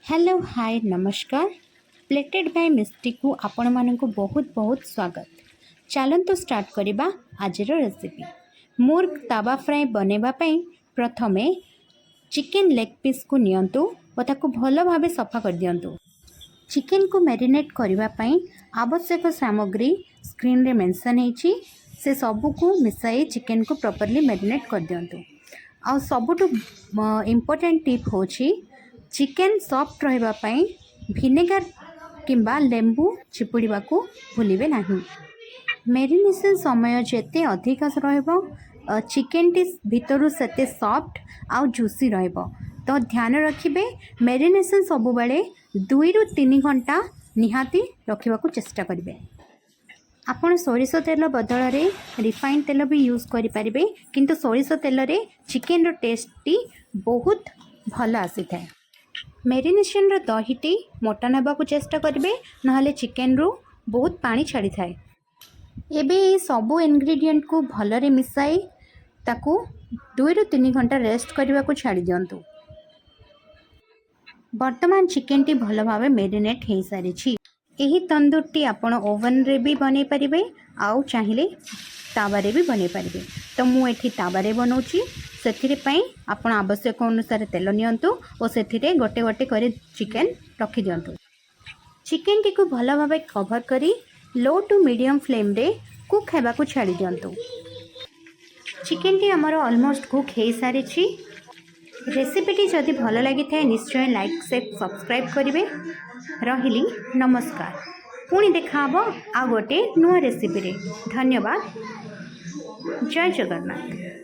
Hello hi नमस्कार। Plated bye मिस्टी को आपण मानक बहुत बहुत स्वागत। चलतु स्टार्ट करवा आज रेसिपी। मोर तावा फ्राए बनैबा प्रथमे चिकेन लेग पीस को नियंतु और ताकू भल भाव सफा कर दियंतु। चिकेन को मैरिनेट करने आवश्यक सामग्री स्क्रीन रे मेंशन होईची, से सबू को मिसाई चिकेन को प्रॉपर्ली मैरिनेट कर दियंतु। आ सबुठु इम्पोर्टेंट टिप होची चिकेन सॉफ्ट रहिबा पई विनेगर किंबा लेंबू चिपुड़ीबा को भूलिबे नहीं। मेरिनेशन समय जेते अधिक रहइबो चिकेन टी भितरु सेते सॉफ्ट आउ जूसी रहइबो। तो ध्यान रखिबे मेरिनेशन सबु बेले 2 रु 3 घंटा निहाती रखिबा को चेष्टा करिवे। आपण सोरिष तेल बदल रे रिफाइंड तेल भी यूज करि परिबे, किंतु सोरिष तेल रे चिकेन रो टेस्ट टी बहुत भल आसी थाए। मेरिनेशन रो दहीटी मोटा नेबा को चेष्टा करिवे, नहले चिकेन रो बहुत पानी छाड़ी थाए। एबे ये सबु इंग्रेडिएंट को भल रे मिसाई ताकू 2 रु 3 घंटा रेस्ट करबा को छाड़ी दियंतु। वर्तमान चिकेन टी भल भावे मेरिनेट हो सारी। यही तंदूर टी आपण ओवन रे भी बनै परिबे, आउ चाहिए तावा रे भी बनै परिबे। तो मु एठी तावा रे बनौची, सेथिरे पई आपण आवश्यक अनुसार तेल नियंतु और सेथिरे गोटे गोटे करे चिकेन रखि दियंतु। चिकेन टी को भल भावे कवर करी लो टू मीडियम फ्लेम रे कुक हेबा को छाड़ी दियंतु। चिकेन टी हमर ऑलमोस्ट कुक हो सारी। रेसिपीटी जदि भल लगी थाए निश्चय लाइक शेयर सब्सक्राइब करेंगे। रहिली नमस्कार। पुणी देखा आ गोटे नुआ रेसिपी रे। धन्यवाद। जय जगन्नाथ।